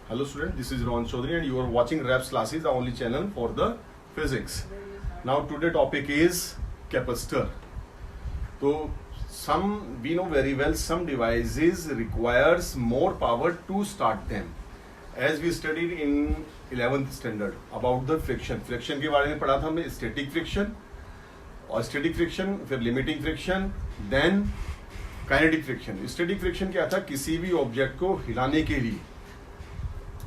Hello student, this is Ron Chaudhary and you are watching RAPS classes, the only channel for the physics. Now today topic is capacitor. So we know very well some devices requires more power to start them. As we studied in 11th standard about the friction के बारे में पढ़ा था हमने, static friction और static friction, फिर limiting friction, then kinetic friction. Static friction क्या था? किसी भी ऑब्जेक्ट को हिलाने के लिए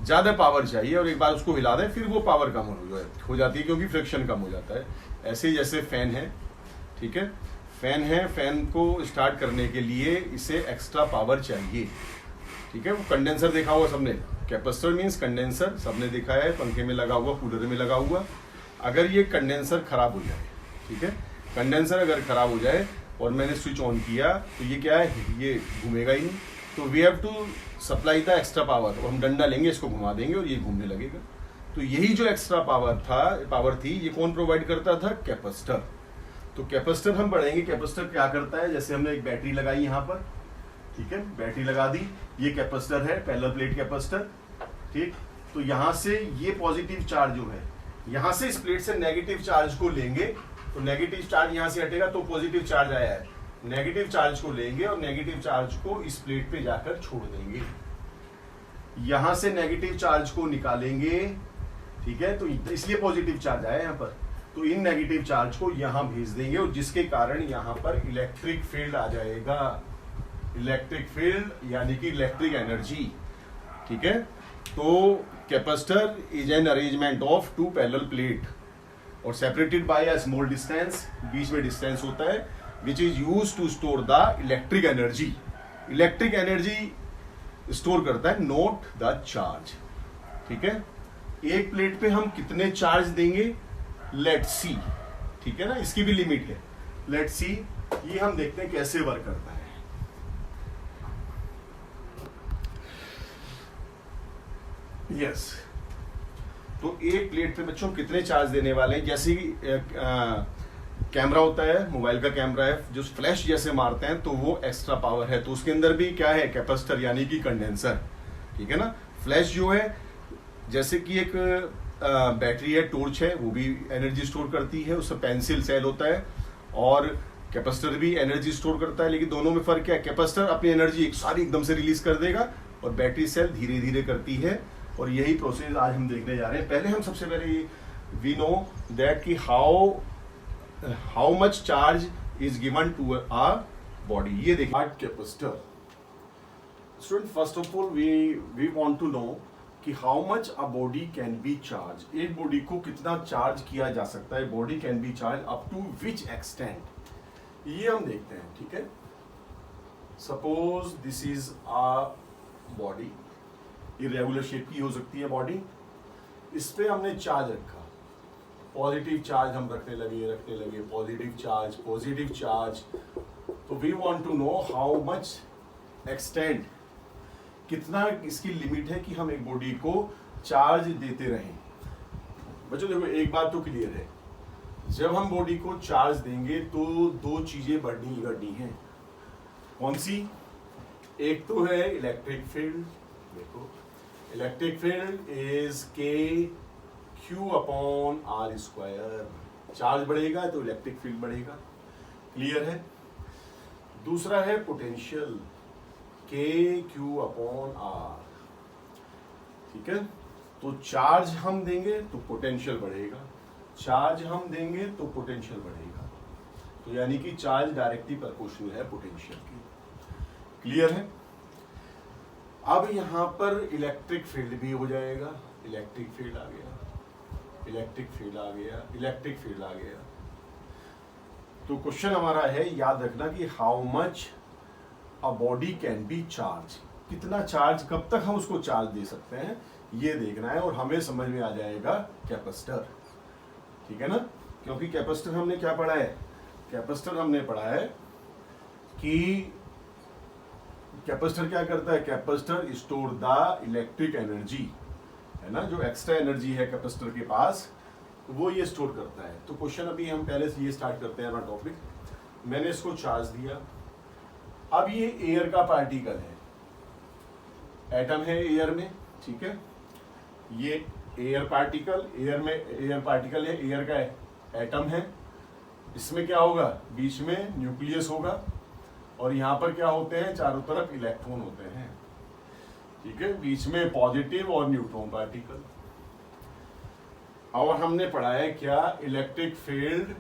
ज़्यादा पावर चाहिए और एक बार उसको हिला दें फिर वो पावर कम हो जाती है क्योंकि फ्रिक्शन कम हो जाता है. ऐसे ही जैसे फैन है, ठीक है, फैन को स्टार्ट करने के लिए इसे एक्स्ट्रा पावर चाहिए, ठीक है. वो कंडेंसर देखा हुआ सबने, कैपेसिटर मीन्स कंडेंसर सबने देखा है, पंखे में लगा हुआ, कूलर में लगा हुआ. अगर ये कंडेंसर खराब हो जाए, ठीक है, कंडेंसर अगर खराब हो जाए और मैंने स्विच ऑन किया तो ये क्या है, ये घूमेगा ही नहीं. तो we have to supply the extra power. तो हम डंडा लेंगे, इसको घुमा देंगे और ये घूमने लगेगा. तो यही जो एक्स्ट्रा पावर थी ये कौन प्रोवाइड करता था? कैपेसिटर. तो कैपेसिटर हम पढ़ेंगे. कैपेसिटर क्या करता है? जैसे हमने एक बैटरी लगाई यहाँ पर, ठीक है, बैटरी लगा दी, ये कैपेसिटर है, पैरेलल प्लेट कैपेसिटर, ठीक. तो यहाँ से ये पॉजिटिव चार्ज जो है, यहाँ से इस प्लेट से नेगेटिव चार्ज को लेंगे, तो नेगेटिव चार्ज यहाँ से हटेगा तो पॉजिटिव चार्ज आया है, नेगेटिव चार्ज को लेंगे और नेगेटिव चार्ज को इस प्लेट पे जाकर छोड़ देंगे. यहां से नेगेटिव चार्ज को निकालेंगे, ठीक है, तो इसलिए पॉजिटिव चार्ज आया यहां पर. तो इन नेगेटिव चार्ज को यहां भेज देंगे और जिसके कारण यहां पर इलेक्ट्रिक फील्ड आ जाएगा. इलेक्ट्रिक फील्ड यानी कि इलेक्ट्रिक एनर्जी, ठीक है. तो capacitor is an arrangement of two parallel plate और separated by a small distance, बीच में डिस्टेंस होता है, which is used to store the electric energy. Electric energy store करता है, नोट द चार्ज, ठीक है. एक प्लेट पे हम कितने चार्ज देंगे? लेट सी, ठीक है ना, इसकी भी लिमिट है. लेट सी, ये हम देखते हैं कैसे वर्क करता है. यस, तो एक प्लेट पे बच्चों कितने चार्ज देने वाले हैं? जैसे कैमरा होता है, मोबाइल का कैमरा है, जो फ्लैश जैसे मारते हैं तो वो एक्स्ट्रा पावर है, तो उसके अंदर भी क्या है? कैपेसिटर यानी कि कंडेंसर, ठीक है ना. फ्लैश जो है जैसे कि एक बैटरी है, टॉर्च है, वो भी एनर्जी स्टोर करती है, उससे पेंसिल सेल होता है, और कैपेसिटर भी एनर्जी स्टोर करता है. लेकिन दोनों में फर्क क्या है? कैपेसिटर अपनी एनर्जी एक सारी एकदम से रिलीज कर देगा और बैटरी सेल धीरे धीरे करती है. और यही प्रोसेस आज हम देखने जा रहे हैं. पहले हम सबसे पहले वी नो दैट कि how much charge is given to a body. ये देखिए capacitor. Student, first of all we want to know कि how much a body can be charged. एक बॉडी को कितना चार्ज किया जा सकता है? Body can be charge up to which extent, ये हम देखते हैं, ठीक है. Suppose this is a body, irregular shape की हो सकती है बॉडी. इस पे हमने चार्ज रखा, पॉजिटिव चार्ज हम रखने लगे, पॉजिटिव चार्ज. तो we want to know how much extend, कितना इसकी लिमिट है कि हम एक बॉडी को चार्ज देते रहें. बच्चों देखो, एक बात तो क्लियर है, जब हम बॉडी को चार्ज देंगे तो दो चीजें बढ़नी हैं. कौन सी? एक तो है इलेक्ट्रिक फील्ड. देखो, electric field is K Q upon R square. Charge बढ़ेगा तो इलेक्ट्रिक फील्ड बढ़ेगा, क्लियर है. दूसरा है पोटेंशियल, के Q अपॉन आर, ठीक है. तो चार्ज हम देंगे तो पोटेंशियल बढ़ेगा, चार्ज हम देंगे तो पोटेंशियल बढ़ेगा. तो यानी कि चार्ज डायरेक्टली प्रोपोर्शनल है पोटेंशियल की, क्लियर है. अब यहां पर इलेक्ट्रिक फील्ड भी हो जाएगा. इलेक्ट्रिक फील्ड आ गया, इलेक्ट्रिक फील्ड आ गया, इलेक्ट्रिक फील्ड आ गया. तो क्वेश्चन हमारा है, याद रखना कि how much a body can be charge, कितना चार्ज, कब तक हम उसको चार्ज दे सकते हैं, ये देखना है. और हमें समझ में आ जाएगा कैपेसिटर, ठीक है ना. क्योंकि कैपेसिटर हमने क्या पढ़ा है? कैपेसिटर हमने पढ़ा है कि कैपेसिटर क्या करता है? Capacitor store the electric energy, है ना. जो एक्स्ट्रा एनर्जी है कैपेसिटर के पास वो ये स्टोर करता है. तो क्वेश्चन अभी हम पहले से ये स्टार्ट करते हैं अपना टॉपिक. मैंने इसको चार्ज दिया, अब ये एयर का पार्टिकल है, एटम है एयर में, ठीक है, ये एयर पार्टिकल, एयर पार्टिकल है, एयर का एटम है, इसमें क्या होगा, बीच में न्यूक्लियस होगा और यहाँ पर क्या होते हैं, चारों तरफ इलेक्ट्रॉन होते हैं, ठीक है, बीच में पॉजिटिव और न्यूट्रॉन पार्टिकल। और हमने पढ़ा है क्या, इलेक्ट्रिक फील्ड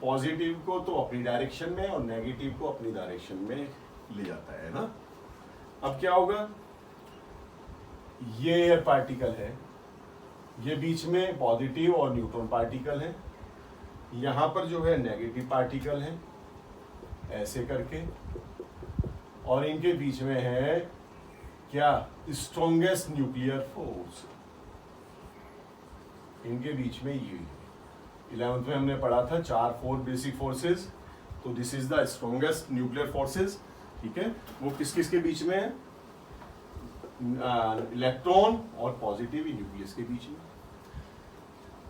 पॉजिटिव को तो अपनी डायरेक्शन में और नेगेटिव को अपनी डायरेक्शन में ले जाता है ना। अब क्या होगा, ये एयर पार्टिकल है, ये बीच में पॉजिटिव और न्यूट्रॉन पार्टिकल है, यहां पर जो है नेगेटिव पार्टिकल है ऐसे करके, और इनके बीच में है क्या, स्ट्रॉन्गेस्ट न्यूक्लियर फोर्स, इनके बीच में ये 11th में हमने पढ़ा था 4 बेसिक फोर्सेस, तो this is the strongest nuclear forces, ठीक है, वो किस किस के बीच में है, इलेक्ट्रॉन और पॉजिटिव न्यूक्लियस के बीच में।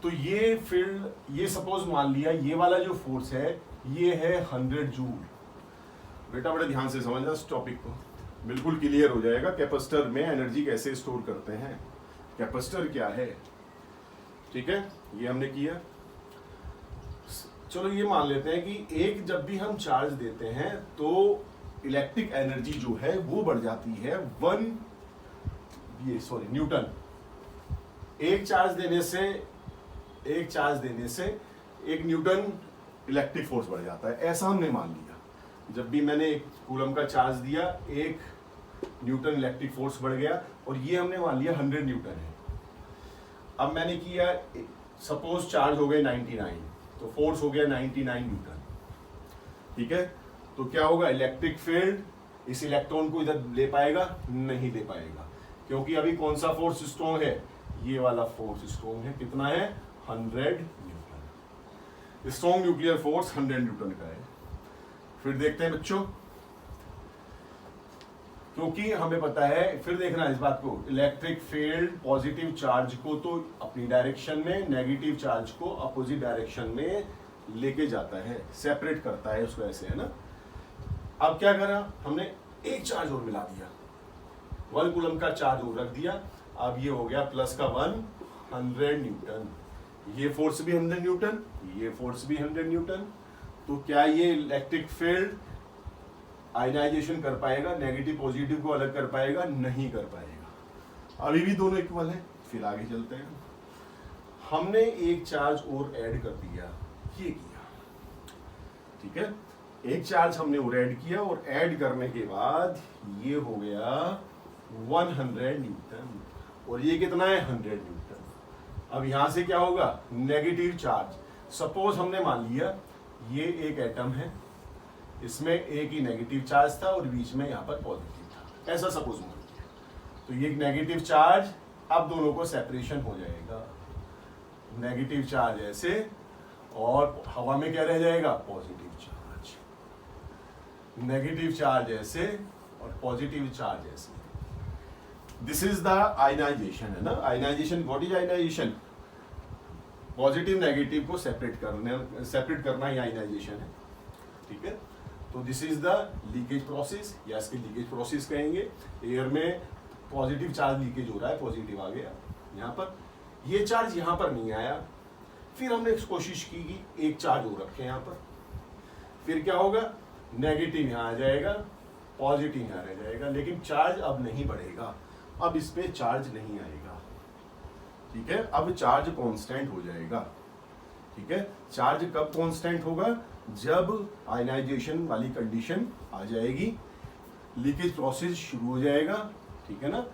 तो ये फील्ड, ये सपोज मान लिया ये वाला जो फोर्स है ये है 100 जूल। बेटा बड़े ध्यान से समझना इस टॉपिक को, बिल्कुल क्लियर हो जाएगा कैपेसिटर में एनर्जी कैसे स्टोर करते हैं, कैपेसिटर क्या है, ठीक है, ये हमने किया। चलो ये मान लेते हैं कि एक जब भी हम चार्ज देते हैं तो इलेक्ट्रिक एनर्जी जो है वो बढ़ जाती है 1 न्यूटन। एक चार्ज देने से 1 न्यूटन इलेक्ट्रिक फोर्स बढ़ जाता है, ऐसा हमने मान लिया। जब भी मैंने 1 कूलम का चार्ज दिया 1 न्यूटन इलेक्ट्रिक फोर्स बढ़ गया, और ये हमने मान लिया 100 न्यूटन है। अब मैंने किया, सपोज चार्ज हो गए 99, तो फोर्स हो गया 99 न्यूटन, ठीक है, तो क्या होगा, इलेक्ट्रिक फील्ड इस इलेक्ट्रॉन को इधर ले पाएगा, नहीं ले पाएगा, क्योंकि अभी कौन सा फोर्स स्ट्रॉन्ग है, ये वाला फोर्स स्ट्रॉन्ग है, कितना है, 100 Newton. Strong nuclear force 100 Newton का है। फिर देखते हैं बच्चों, क्योंकि हमें पता है, फिर देखना इस बात को, इलेक्ट्रिक फील्ड पॉजिटिव चार्ज को तो अपनी डायरेक्शन में, नेगेटिव चार्ज को अपोजिट डायरेक्शन में लेके जाता है, सेपरेट करता है उसको, ऐसे है ना। अब क्या करा हमने, एक चार्ज और मिला दिया, 1 कूलम का चार्ज और रख दिया, अब ये हो गया प्लस का 100 न्यूटन, ये फोर्स भी 100 न्यूटन, ये फोर्स भी 100 न्यूटन। तो क्या ये इलेक्ट्रिक फील्ड आयनाइजेशन कर पाएगा, नेगेटिव पॉजिटिव को अलग कर पाएगा, नहीं कर पाएगा। अभी भी दोनों इक्वल है। फिर आगे चलते हैं, हमने एक चार्ज और ऐड कर दिया, ये किया, ठीक है, एक चार्ज हमने और ऐड किया, और ऐड करने के बाद ये हो गया 100 न्यूटन, और ये कितना है, 100 न्यूटन। अब यहां से क्या होगा, नेगेटिव चार्ज, सपोज हमने मान लिया ये एक एटम है, इसमें एक ही नेगेटिव चार्ज था और बीच में यहाँ पर पॉजिटिव था, ऐसा सपोज मान लिया, तो ये एक नेगेटिव चार्ज, अब दोनों को सेपरेशन हो जाएगा, नेगेटिव चार्ज ऐसे, और हवा में क्या रह जाएगा, पॉजिटिव चार्ज, नेगेटिव चार्ज ऐसे और पॉजिटिव चार्ज ऐसे। दिस इज द आयनाइजेशन, है ना, ionization, what is ionization, positive negative को सेपरेट करना ही आयनाइजेशन है, ठीक है। तो this is the leakage process, या इसके लीकेज प्रोसेस कहेंगे। एयर में पॉजिटिव चार्ज लीकेज हो रहा है, पॉजिटिव आ गया यहाँ पर, ये चार्ज यहाँ पर नहीं आया, फिर हमने कोशिश की कि एक चार्ज और रखें यहाँ पर, फिर क्या होगा, नेगेटिव यहाँ आ जाएगा, पॉजिटिव यहाँ रह जाएगा, लेकिन चार्ज अब नहीं बढ़ेगा, अब इस पे चार्ज नहीं आएगा, ठीक है, अब चार्ज कांस्टेंट हो जाएगा, ठीक है। चार्ज कब कांस्टेंट होगा, जब आयनाइजेशन वाली कंडीशन आ जाएगी, लीकेज प्रोसेस शुरू हो जाएगा, ठीक है ना।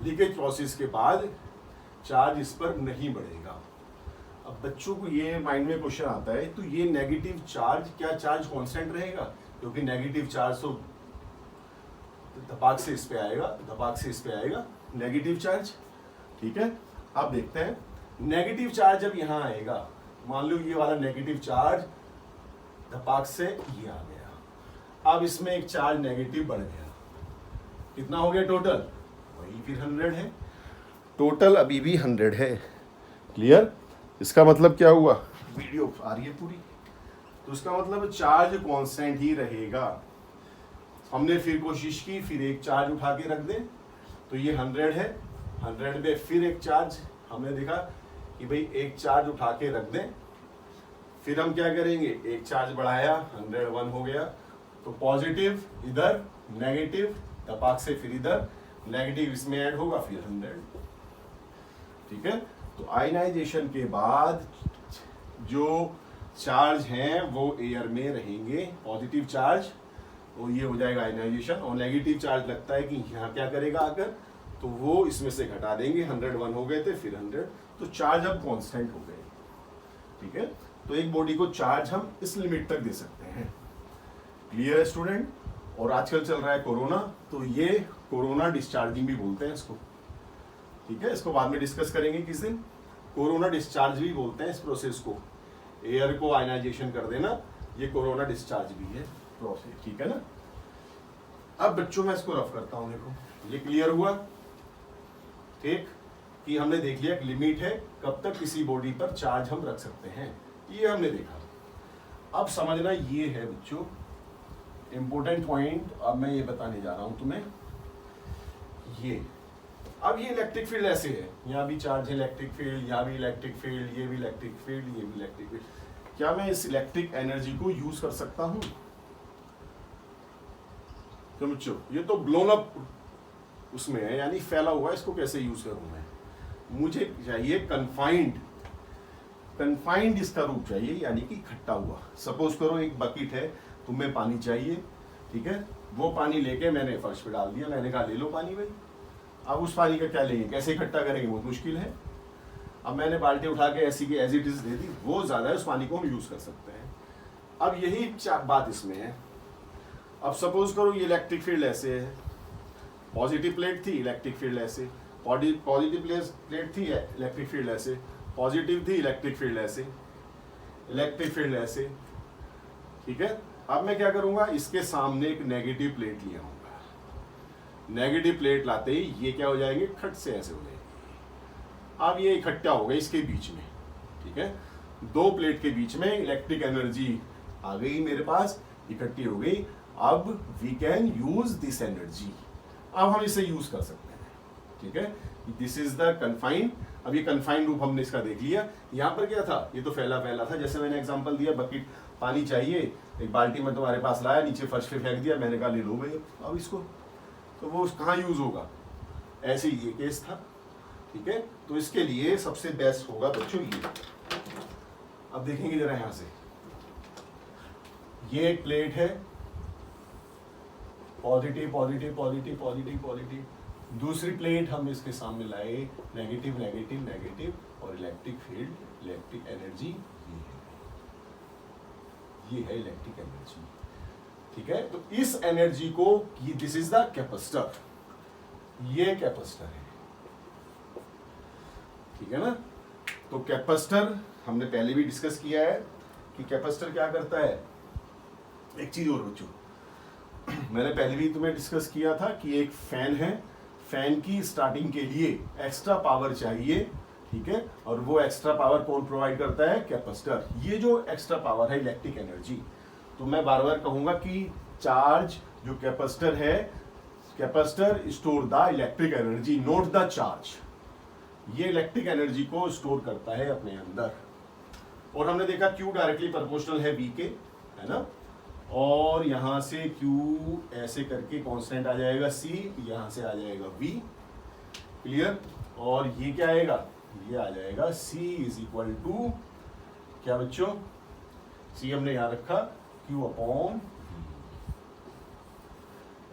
लीकेज प्रोसेस के बाद चार्ज इस पर नहीं बढ़ेगा। अब बच्चों को ये माइंड में क्वेश्चन आता है, तो ये नेगेटिव चार्ज, क्या चार्ज कांस्टेंट रहेगा, क्योंकि नेगेटिव चार्ज तो धपाक से इस पे आएगा, धपाक से इस पे आएगा नेगेटिव चार्ज, ठीक है। अब देखते हैं, नेगेटिव चार्ज जब यहाँ आएगा, मान लो ये वाला नेगेटिव चार्ज धपाक से ये आ गया, अब इसमें एक चार्ज नेगेटिव बढ़ गया, कितना हो गया टोटल, वही फिर 100 है, टोटल अभी भी 100 है, क्लियर। इसका मतलब क्या हुआ, वीडियो आ रही है पूरी, तो इसका मतलब चार्ज कांस्टेंट ही रहेगा। हमने फिर कोशिश की, फिर एक चार्ज उठा के रख दें, तो ये 100 है, 100 में फिर एक चार्ज हमने देखा कि भाई एक चार्ज उठा के रख दें, फिर हम क्या करेंगे, एक चार्ज बढ़ाया 101 हो गया, तो पॉजिटिव इधर, नेगेटिव तपाक से फिर इधर, नेगेटिव इसमें ऐड होगा, फिर 100। ठीक है, तो आयनाइजेशन के बाद जो चार्ज हैं वो एयर में रहेंगे, पॉजिटिव चार्ज, तो ये हो जाएगा आयनाइजेशन, और नेगेटिव चार्ज लगता है कि यहाँ क्या करेगा आकर, तो वो इसमें से घटा देंगे, 101 हो गए थे फिर 100, तो चार्ज अब कांस्टेंट हो गए। ठीक है, तो एक बॉडी को चार्ज हम इस लिमिट तक दे सकते हैं। क्लियर है स्टूडेंट? और आजकल चल रहा है कोरोना, तो ये कोरोना डिस्चार्जिंग भी बोलते हैं इसको। ठीक है, इसको बाद में डिस्कस करेंगे किस दिन। कोरोना डिस्चार्ज भी बोलते हैं इस प्रोसेस को, एयर को आयनाइजेशन कर देना, ये कोरोना डिस्चार्ज भी है प्रोसेस। ठीक है ना। अब बच्चों मैं इसको रफ करता हूं, देखो ये क्लियर हुआ। ठीक, कि हमने देख लिया लिमिट है कब तक किसी बॉडी पर चार्ज हम रख सकते हैं, ये हमने देखा। अब समझना ये है बच्चों इंपॉर्टेंट पॉइंट, अब मैं ये बताने जा रहा हूं तुम्हें। ये अब ये इलेक्ट्रिक फील्ड ऐसे है, यहाँ भी चार्ज है इलेक्ट्रिक फील्ड, यहाँ भी इलेक्ट्रिक फील्ड, ये भी इलेक्ट्रिक फील्ड, ये भी इलेक्ट्रिक फील्ड। क्या मैं इस इलेक्ट्रिक एनर्जी को यूज कर सकता हूं? तो बच्चों ये तो ब्लोन अप उसमें है, यानी फैला हुआ है, इसको कैसे यूज करूं मैं? मुझे चाहिए कन्फाइंड इसका रूप चाहिए, यानी कि इकट्ठा हुआ। सपोज करो एक बकेट है, तुम्हें पानी चाहिए, ठीक है, वो पानी लेके मैंने फर्श पे डाल दिया, मैंने कहा ले लो पानी भाई। अब उस पानी का क्या लेंगे, कैसे इकट्ठा करेंगे, बहुत मुश्किल है। अब मैंने बाल्टी उठा के ऐसी की एज इट इज दे दी, वो ज्यादा है, उस पानी को हम यूज कर सकते हैं। अब यही बात इसमें है। अब सपोज करो ये इलेक्ट्रिक फील्ड ऐसे है, पॉजिटिव प्लेट थी, इलेक्ट्रिक फील्ड ऐसे, पॉजिटिव प्लेट थी, इलेक्ट्रिक फील्ड ऐसे, पॉजिटिव थी, इलेक्ट्रिक फील्ड ऐसे, इलेक्ट्रिक फील्ड ऐसे। ठीक है, अब मैं क्या करूंगा, इसके सामने एक नेगेटिव प्लेट लिया आऊंगा। नेगेटिव प्लेट लाते ही ये क्या हो जाएंगे, खट से ऐसे हो जाएंगे। अब ये इकट्ठा हो गया इसके बीच में। ठीक है, दो प्लेट के बीच में इलेक्ट्रिक एनर्जी आ गई मेरे पास, इकट्ठी हो गई। अब we can use this energy, अब हम इसे यूज कर सकते हैं। ठीक है, दिस इज द कन्फाइंड। अब ये कन्फाइंड रूप हमने इसका देख लिया। यहाँ पर क्या था, ये तो फैला फैला था, जैसे मैंने एग्जांपल दिया, बकेट पानी चाहिए, एक बाल्टी में तुम्हारे पास लाया, नीचे फर्श पे फेंक दिया, मैंने कहा ले लो भाई अब इसको, तो वो कहाँ यूज होगा, ऐसे ये केस था। ठीक है, तो इसके लिए सबसे बेस्ट होगा बच्चों ये। अब देखेंगे जरा यहां से, ये एक प्लेट है, positive positive positive positive positive, दूसरी प्लेट हम इसके सामने लाए, नेगेटिव नेगेटिव नेगेटिव, और इलेक्ट्रिक फील्ड, इलेक्ट्रिक एनर्जी ये है इलेक्ट्रिक एनर्जी। ठीक है, तो इस एनर्जी को, दिस इज द कैपेसिटर, ये कैपेसिटर है। ठीक है ना। तो कैपेसिटर हमने पहले भी डिस्कस किया है कि कैपेसिटर क्या करता है। एक चीज और बच्चों, मैंने पहले भी तुम्हें डिस्कस किया था कि एक फैन है, फैन की स्टार्टिंग के लिए एक्स्ट्रा पावर चाहिए। ठीक है, और वो एक्स्ट्रा पावर कौन प्रोवाइड करता है, कैपेसिटर। ये जो एक्स्ट्रा पावर है इलेक्ट्रिक एनर्जी, तो मैं बार बार कहूंगा कि चार्ज जो कैपेसिटर है, capacitor store the electric energy, note the charge. ये इलेक्ट्रिक एनर्जी को स्टोर करता है अपने अंदर। और हमने देखा Q डायरेक्टली प्रोपोर्शनल है V के, है ना, और यहां से Q ऐसे करके कांस्टेंट आ जाएगा C, यहां से आ जाएगा V। क्लियर। और ये क्या आएगा, ये आ जाएगा C इज इक्वल टू क्या बच्चों, C हमने यहां रखा Q upon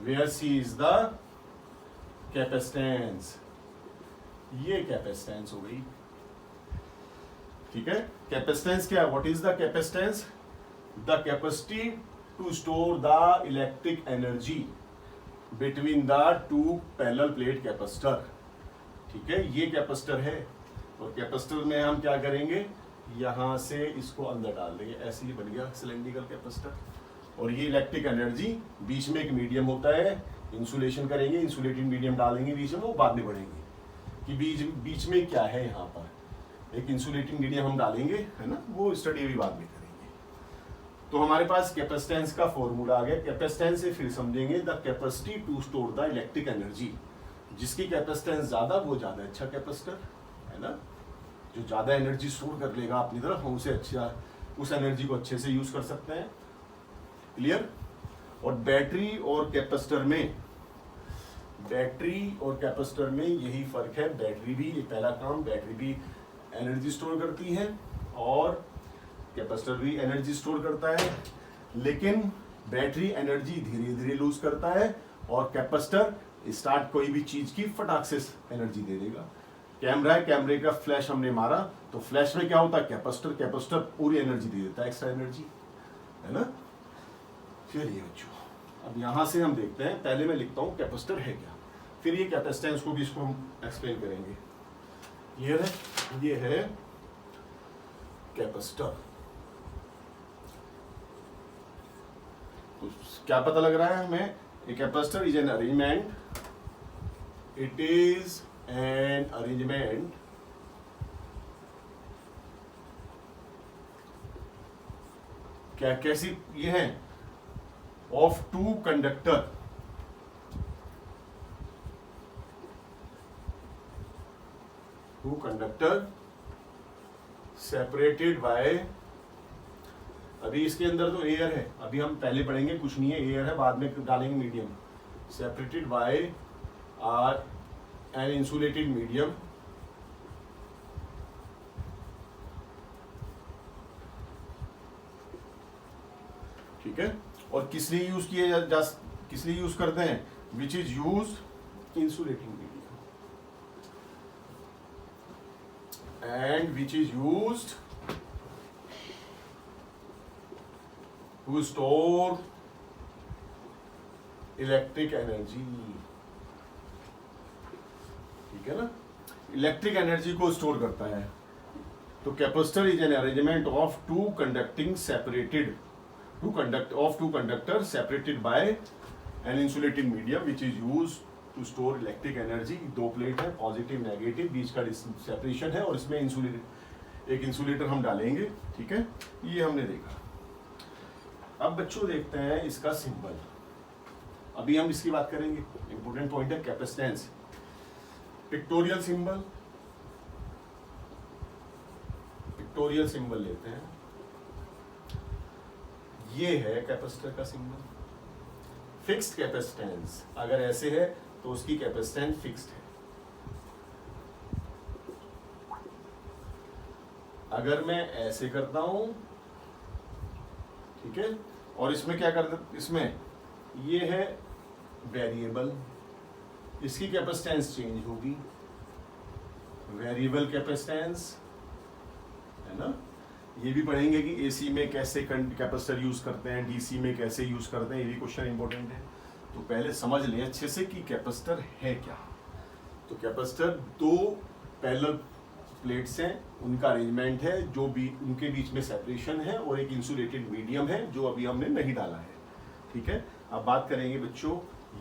where C is the capacitance, ये कैपेसिटेंस हो गई। ठीक है, कैपेसिटेंस क्या, what is the capacitance, the capacity to store the electric energy between the two parallel plate capacitor. ठीक है, ये कैपेसिटर है, और कैपेसिटर में हम क्या करेंगे, यहां से इसको अंदर डाल देंगे, ऐसे ही बन गया सिलेंड्रिकल कैपेसिटर। और ये इलेक्ट्रिक एनर्जी, बीच में एक मीडियम होता है, इंसुलेशन करेंगे, इंसुलेटेड मीडियम डालेंगे बीच में, वो बाद में बढ़ेंगे कि बीच में क्या है। यहाँ पर एक इंसुलेटिंग मीडियम हम डालेंगे, है ना, वो स्टडी भी बाद में करेंगे। तो हमारे पास कैपेसिटेंस का फॉर्मूला आ गया। कैपेसिटेंस से फिर समझेंगे the capacity to store the electric energy जिसकी कैपेसिटेंस ज्यादा वो ज्यादा अच्छा कैपेसिटर है ना, जो ज्यादा एनर्जी स्टोर कर लेगा अपनी तरफ, हम उसे अच्छा उस एनर्जी को अच्छे से यूज कर सकते हैं। क्लियर। और बैटरी और कैपेसिटर में यही फर्क है। बैटरी भी, पहला काम, बैटरी भी एनर्जी स्टोर करती है और कैपेसिटर भी एनर्जी स्टोर करता है, लेकिन बैटरी एनर्जी धीरे धीरे लूज करता है और कैपेसिटर स्टार्ट कोई भी चीज की फटाक से एनर्जी दे देगा। कैमरा है, कैमरे का फ्लैश हमने मारा तो फ्लैश में क्या होता है, कैपेसिटर पूरी एनर्जी दे देता है, एक्स्ट्रा एनर्जी, है ना। चलिए बच्चों, अब यहां से हम देखते हैं, पहले मैं लिखता हूं कैपेसिटर है क्या, फिर ये कैपेसिटेंस को भी इसको हम एक्सप्लेन करेंगे। ये है कैपेसिटर। तो क्या पता लग रहा है हमें, a capacitor is an arrangement, it is an arrangement क्या कैसी ये है, of two conductor separated by, अभी इसके अंदर तो एयर है, अभी हम पहले पढ़ेंगे, कुछ नहीं है, एयर है, बाद में डालेंगे medium. Separated by are an insulated medium, ठीक है। और किस लिए यूज किए किस लिए यूज करते हैं, विच is use insulating medium and which is used to store electric energy, ठीक है ना, इलेक्ट्रिक एनर्जी को स्टोर करता है। तो capacitor is an arrangement of two conductor separated by an insulating medium which is use to store electric energy. दो plate है, positive negative, बीच का सेपरेशन है और इसमें एक इंसुलेटर हम डालेंगे, ठीक है। ये हमने देखा। अब बच्चों देखते हैं इसका सिंबल, अभी हम इसकी बात करेंगे, इंपोर्टेंट पॉइंट है कैपेसिटेंस। पिक्टोरियल सिंबल लेते हैं, ये है कैपेसिटर का सिंबल। फिक्स्ड कैपेसिटेंस अगर ऐसे है तो उसकी कैपेसिटेंस फिक्स्ड है। अगर मैं ऐसे करता हूं, ठीक है, और इसमें क्या करते, इसमें ये है वेरिएबल, इसकी कैपेसिटेंस चेंज होगी, वेरिएबल कैपेसिटेंस, है ना। ये भी पढ़ेंगे कि एसी में कैसे कैपेसिटर यूज करते हैं, डीसी में कैसे यूज करते हैं, ये भी क्वेश्चन इंपॉर्टेंट है। तो पहले समझ लें अच्छे से कि कैपेसिटर है क्या। तो कैपेसिटर दो पैरेलल प्लेट्स हैं, उनका अरेंजमेंट है, जो भी उनके बीच में सेपरेशन है और एक इंसुलेटेड मीडियम है जो अभी हमने नहीं डाला है, ठीक है। अब बात करेंगे बच्चों,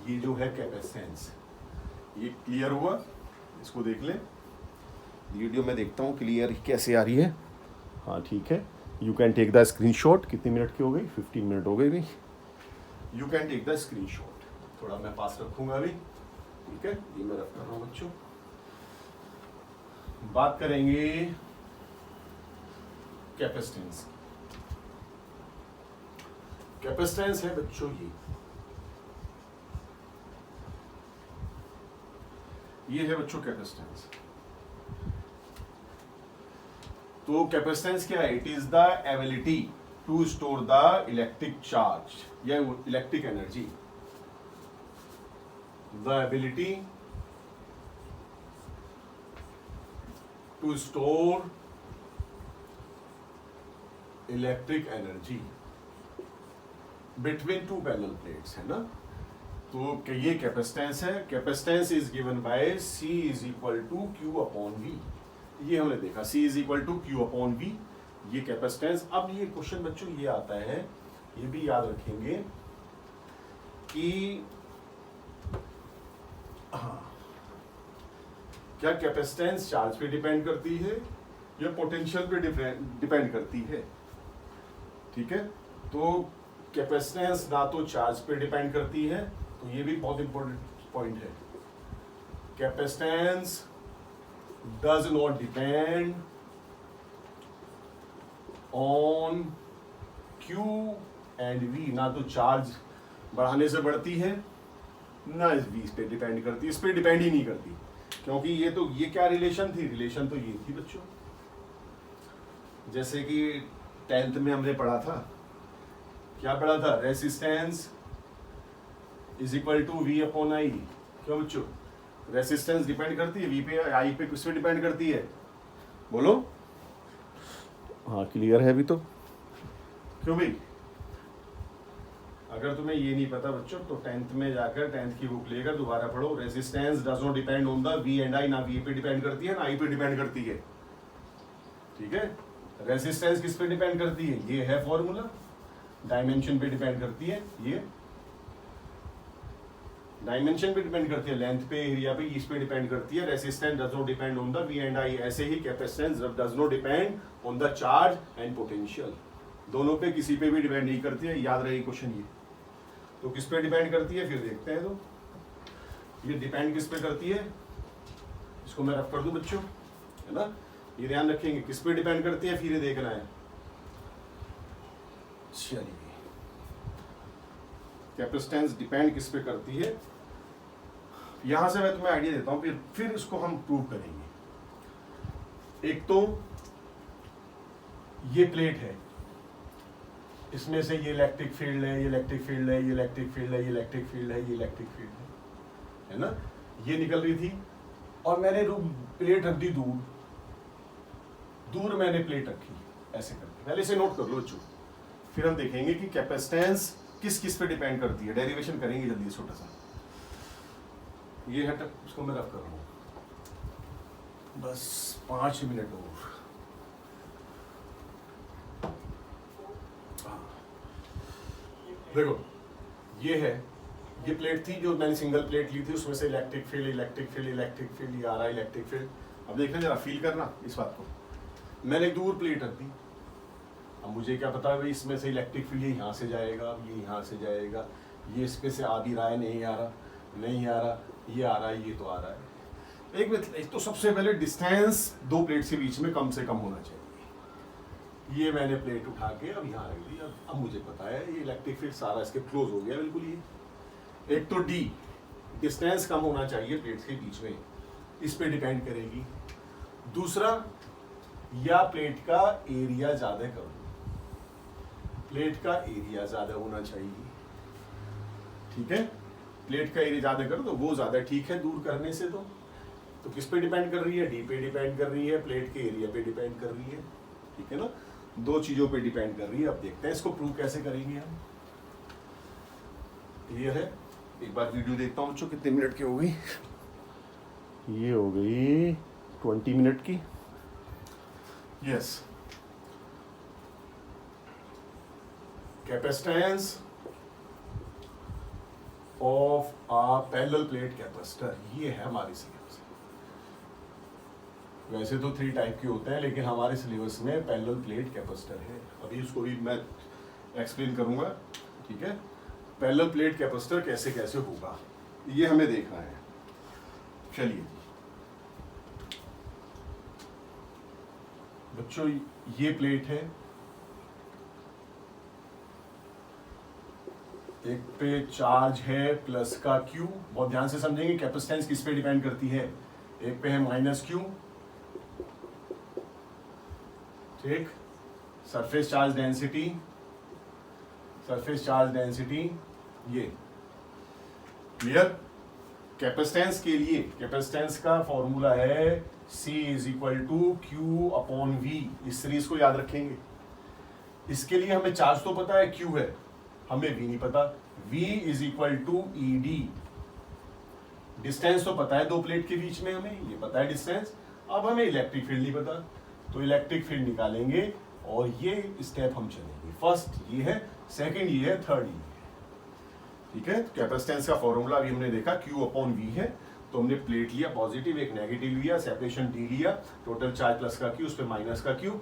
ये जो है कैपेसिटेंस, ये क्लियर हुआ, इसको देख लें, वीडियो में देखता हूँ क्लियर कैसे आ रही है। हाँ ठीक है, you can take the screenshot. कितनी मिनट की हो गई, 15 मिनट हो गई भी। You can take the screenshot, थोड़ा मैं पास रखूंगा अभी, ठीक है। ये मैं रख कर रहा हूँ बच्चों। बात करेंगे कैपेसिटेंस। कैपेसिटेंस है बच्चों ये है बच्चों कैपेसिटेंस। तो कैपेसिटेंस क्या है, it is the ability to store the electric charge या electric energy, the ability to store electric energy between two parallel plates, है ना। तो ये कैपेसिटेंस है। Capacitance is given by C is equal to Q upon V। ये हमने देखा, C is equal to Q upon V, ये capacitance. अब ये क्वेश्चन बच्चों ये आता है, ये भी याद रखेंगे कि हाँ, क्या कैपेसिटेंस चार्ज पे डिपेंड करती है या पोटेंशियल पे डिपेंड करती है, ठीक है। तो कैपेसिटेंस ना तो चार्ज पे डिपेंड करती है, तो ये भी बहुत इंपॉर्टेंट पॉइंट है। Capacitance does not depend on Q and V। ना तो चार्ज बढ़ाने से बढ़ती है, ना इस V पे डिपेंड करती है, इस पे डिपेंड ही नहीं करती, क्योंकि ये क्या रिलेशन थी, रिलेशन तो ये थी बच्चों, जैसे कि 10th में हमने पढ़ा था, क्या पढ़ा था, resistance is equal to V upon I। क्यों बच्चों, रेसिस्टेंस डिपेंड करती है V पे, I पे, किस पे डिपेंड करती है, बोलो। हाँ क्लियर है अभी तो, क्यों भाई, अगर तुम्हें ये नहीं पता बच्चों तो 10th में जाकर 10th की बुक लेकर दोबारा पढ़ो। Resistance does not depend on the V and I, ना V पे डिपेंड करती है ना I पे डिपेंड करती है, ठीक है। रेजिस्टेंस किस पे डिपेंड करती है, ये है फॉर्मूला, डायमेंशन पे डिपेंड करती है, ये डायमेंशन पे डिपेंड करती है, लेंथ पे, एरिया पे, इस पे डिपेंड करती है। Resistance does not depend on the V and I। ऐसे ही capacitance does not depend on the charge and potential, दोनों पे किसी पे भी डिपेंड नहीं करती है, याद रहे क्वेश्चन ये। तो किस पे डिपेंड करती है फिर देखते हैं। तो ये डिपेंड किस पे करती है, इसको मैं रफ कर दूं बच्चों, है ना, ये ध्यान रखेंगे किस पे डिपेंड करती है, फिर ये देखना है। चलिए, कैपेसिटेंस डिपेंड किस पे करती है, यहां से मैं तुम्हें आइडिया देता हूं, फिर इसको हम प्रूव करेंगे। एक तो ये प्लेट है, इसमें से ये इलेक्ट्रिक फील्ड है, ये इलेक्ट्रिक फील्ड है, ये इलेक्ट्रिक फील्ड है, ये इलेक्ट्रिक फील्ड है, ये इलेक्ट्रिक फील्ड है ना, ये निकल रही थी और मैंने प्लेट रख दी दूर, दूर मैंने प्लेट रखी ऐसे करके, पहले से नोट कर लो बच्चों, फिर हम देखेंगे कि कैपेसिटेंस किस किस पे डिपेंड करती है, डेरिवेशन करेंगे जल्दी छोटा सा। ये हट, उसको मैं रफ कर रहा हूँ, बस 5 मिनट और। देखो ये है, ये प्लेट थी जो मैंने सिंगल प्लेट ली थी, उसमें से electric field, electric field, electric field, ये आ रहा है इलेक्ट्रिक फील्ड। अब देखना जरा, फील करना इस बात को, मैंने एक दूर प्लेट रख दी, अब मुझे क्या पता भाई इसमें से इलेक्ट्रिक फील्ड ये यहाँ से जाएगा, ये यहाँ से जाएगा, ये इसमें से आ भी रहा है, नहीं आ रहा, नहीं आ रहा, ये आ रहा है, ये तो आ रहा है। एक तो सबसे पहले डिस्टेंस दो प्लेट के बीच में कम से कम होना चाहिए। ये मैंने प्लेट उठा के अब यहाँ रख दी, अब मुझे पता है ये इलेक्ट्रिक फील्ड सारा इसके क्लोज हो गया बिल्कुल। ये एक तो डी, डिस्टेंस कम होना चाहिए प्लेट्स के बीच में, इस पे डिपेंड करेगी। दूसरा, या प्लेट का एरिया ज्यादा कर दो, प्लेट का एरिया ज्यादा होना चाहिए, ठीक है, प्लेट का एरिया ज्यादा कर दो, वो ज्यादा ठीक है दूर करने से। तो किस पे डिपेंड कर रही है, डी पे डिपेंड कर रही है, प्लेट के एरिया पे डिपेंड कर रही है, ठीक है ना, दो चीजों पे डिपेंड कर रही है। अब देखते हैं इसको प्रूव कैसे करेंगे हम। क्लियर है, एक बार वीडियो देखता हूँ बच्चों, कितने मिनट की हो गई, ये हो गई 20 मिनट की। Yes, capacitance of a parallel plate capacitor, ये है हमारी सिलेबस। वैसे तो 3 टाइप के होते हैं, लेकिन हमारे सिलेबस में पैरेलल प्लेट कैपेसिटर है। अभी उसको भी मैं एक्सप्लेन करूंगा, ठीक है। पैरेलल प्लेट कैपेसिटर कैसे कैसे होगा ये हमें देखना है। चलिए बच्चों, ये प्लेट है, एक पे चार्ज है प्लस का Q, बहुत ध्यान से समझेंगे कैपेसिटेंस किस पे डिपेंड करती है। एक पे है -Q, ठीक, surface charge density, surface charge density, ये क्लियर। कैपेसिटेंस के लिए, कैपेसिटेंस का फॉर्मूला है C = Q अपॉन V। इस सीरीज को याद रखेंगे। इसके लिए हमें चार्ज तो पता है Q है, हमें V नहीं पता। V = ED। डिस्टेंस तो पता है दो प्लेट के बीच में, हमें ये पता है डिस्टेंस। अब हमें इलेक्ट्रिक फील्ड नहीं पता, तो इलेक्ट्रिक फील्ड निकालेंगे और ये स्टेप हम चलेंगे। फर्स्ट ये है, सेकंड ये है, थर्ड ये है, ठीक है। कैपेसिटेंस का फॉर्मूला अभी हमने देखा Q अपॉन V है, तो हमने प्लेट लिया पॉजिटिव, एक नेगेटिव लिया, सेपरेशन D लिया, टोटल चार्ज प्लस का Q, उस पे माइनस का Q,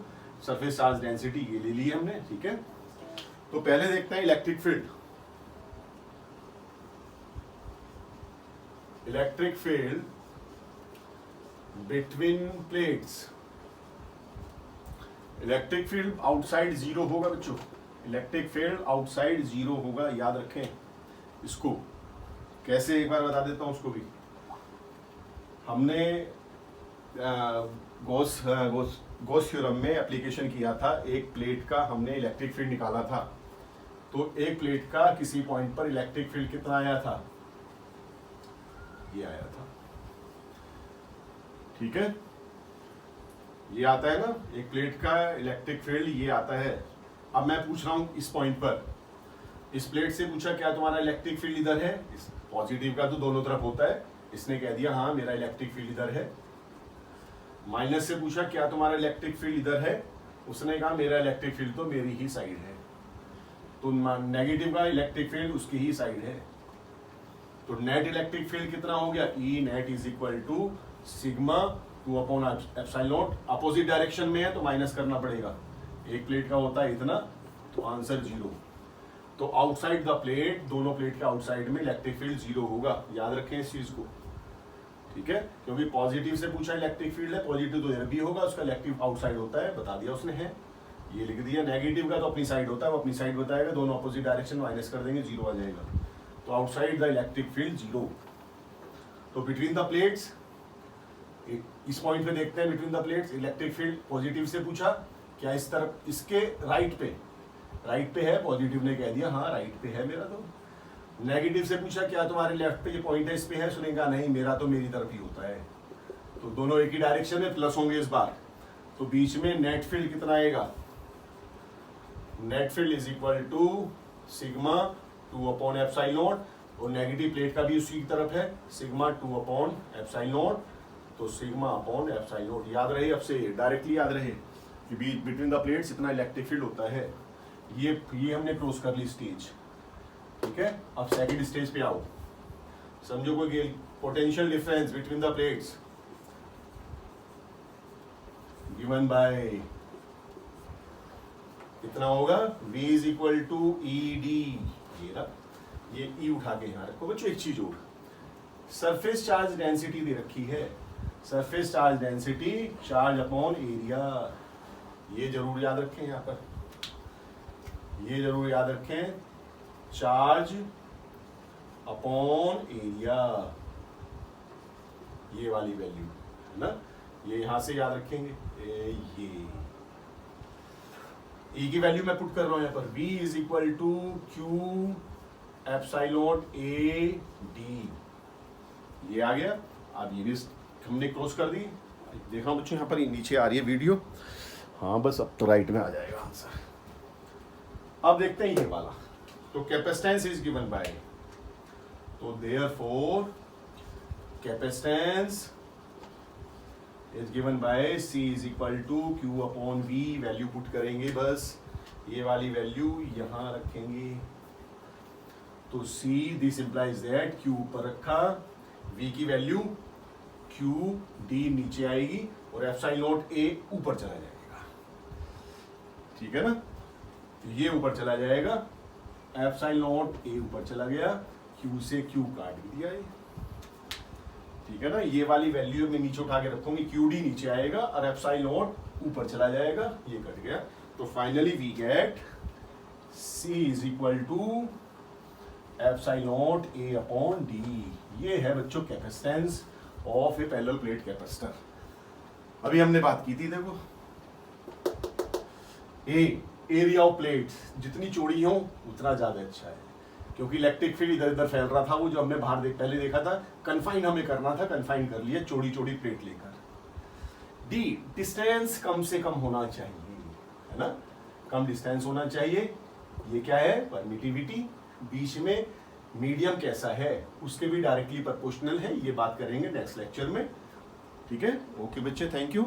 सरफेस चार्ज डेंसिटी ये ले ली हमने, ठीक है। तो पहले देखते हैं electric field. Electric field between plates electric field outside zero होगा बच्चों, इलेक्ट्रिक फील्ड आउटसाइड जीरो होगा, याद रखें इसको। कैसे, एक बार बता देता हूं उसको भी। हमने गॉस थ्योरम में एप्लीकेशन किया था, एक प्लेट का हमने इलेक्ट्रिक फील्ड निकाला था। तो एक प्लेट का किसी पॉइंट पर इलेक्ट्रिक फील्ड कितना आया था, ये आया था, ठीक है, ये आता है ना, एक प्लेट का इलेक्ट्रिक फील्ड ये आता है। अब मैं पूछ रहा हूं इस पॉइंट पर, इस प्लेट से पूछा क्या तुम्हारा इलेक्ट्रिक फील्ड इधर है, पॉजिटिव का तो दोनों तरफ होता है, इसने कह दिया हाँ मेरा इलेक्ट्रिक फील्ड इधर है। माइनस से पूछा क्या तुम्हारा इलेक्ट्रिक फील्ड इधर है, उसने कहा मेरा इलेक्ट्रिक फील्ड तो मेरी ही साइड है। तो नेगेटिव का इलेक्ट्रिक फील्ड उसकी ही साइड है। तो नेट इलेक्ट्रिक फील्ड कितना हो गया, E net is equal to sigma 2/एप्सिलॉन। अपोजिट डायरेक्शन में है तो माइनस करना पड़ेगा, एक प्लेट का होता है इतना, तो आंसर 0। तो आउटसाइड द प्लेट, दोनों प्लेट के आउटसाइड में इलेक्ट्रिक फील्ड 0 होगा, याद रखें इस चीज को, ठीक है। क्योंकि पॉजिटिव से पूछा इलेक्ट्रिक फील्ड है, पॉजिटिव तो इधर भी होगा, उसका इलेक्ट्रिक आउटसाइड होता है, बता दिया उसने है, ये लिख दिया। नेगेटिव का तो अपनी साइड होता है, वो अपनी साइड बताएगा, दोनों अपोजिट डायरेक्शन माइनस कर देंगे, 0 आ जाएगा। तो आउटसाइड द इलेक्ट्रिक फील्ड 0। तो बिटवीन द प्लेट्स, इस पॉइंट पे देखते हैं, between the plates electric field positive से पूछा क्या इस तरफ, इसके राइट पे है, पॉजिटिव ने कह दिया हाँ राइट पे है मेरा। तो नेगेटिव से पूछा क्या तुम्हारे लेफ्ट पे ये पॉइंट है, इस पे है, उसने कहा नहीं मेरा तो मेरी तरफ ही होता है। तो दोनों एक ही डायरेक्शन में प्लस होंगे इस बार। तो बीच में नेट फील्ड कितना आएगा, net field is equal to sigma 2/एप्सिलॉन, और नेगेटिव प्लेट का भी उसी की तरफ है, सिग्मा 2/एप्सिलॉन। तो सिग्मा अपॉन एप्सिलॉन, याद रहे, अब से डायरेक्टली याद रहे कि बिटवीन द प्लेट्स इतना इलेक्ट्रिक फील्ड होता है। ये हमने क्रॉस कर ली स्टेज, ठीक है। अब सेकंड स्टेज पे आओ, समझो कोई potential difference between the plates given by कितना होगा, V is equal to ED। ये E उठा के यहाँ रखो बच्चों। एक चीज और, सरफेस चार्ज डेंसिटी दे रखी है, surface charge density charge upon area, ये जरूर याद रखें यहाँ पर, ये जरूर याद रखें, चार्ज अपॉन एरिया, ये वाली वैल्यू है ना, ये यहां से याद रखेंगे। ये E की वैल्यू मैं पुट कर रहा हूं यहाँ पर, V is equal to Q epsilon AD, ये आ गया। अब ये भी हमने क्रॉस कर दी, देखा बच्चों यहाँ पर नीचे आ रही है वीडियो, हाँ बस अब तो राइट में आ जाएगा आंसर। अब देखते हैं ये वाला, तो कैपेसिटेंस इज गिवन बाय, तो therefore capacitance is given by C is equal to Q/V, value put करेंगे बस, ये वाली वैल्यू यहां रखेंगे। तो C this implies that Q ऊपर रखा, V की वैल्यू QD नीचे आएगी और एप्सिलॉन A ऊपर चला जाएगा, ठीक है ना। तो ये ऊपर चला जाएगा, एप्सिलॉन A ऊपर चला गया, Q से Q काट भी दिया ये, ठीक है ना। ये वाली वैल्यू में नीचे उठा के रखूंगी, QD नीचे आएगा और एप्सिलॉन ऊपर चला जाएगा, ये कट गया। तो finally we get C is equal to epsilon A upon D। ये है बच्चों capacitance of a parallel plate capacitor. अभी हमने बात की थी, देखो एरिया ऑफ प्लेट जितनी चौड़ी हो उतना ज्यादा अच्छा है, क्योंकि इलेक्ट्रिक फील्ड इधर उधर फैल रहा था, वो जो हमने बाहर पहले देखा था, कन्फाइन हमें करना था, कन्फाइन कर लिया चौड़ी चौड़ी प्लेट लेकर। डी डिस्टेंस कम से कम होना चाहिए, है ना, कम डिस्टेंस होना चाहिए। ये क्या है, परमिटिविटी। बीच में मीडियम कैसा है उसके भी डायरेक्टली प्रोपोर्शनल है, ये बात करेंगे नेक्स्ट लेक्चर में, ठीक है। ओके बच्चे, थैंक यू।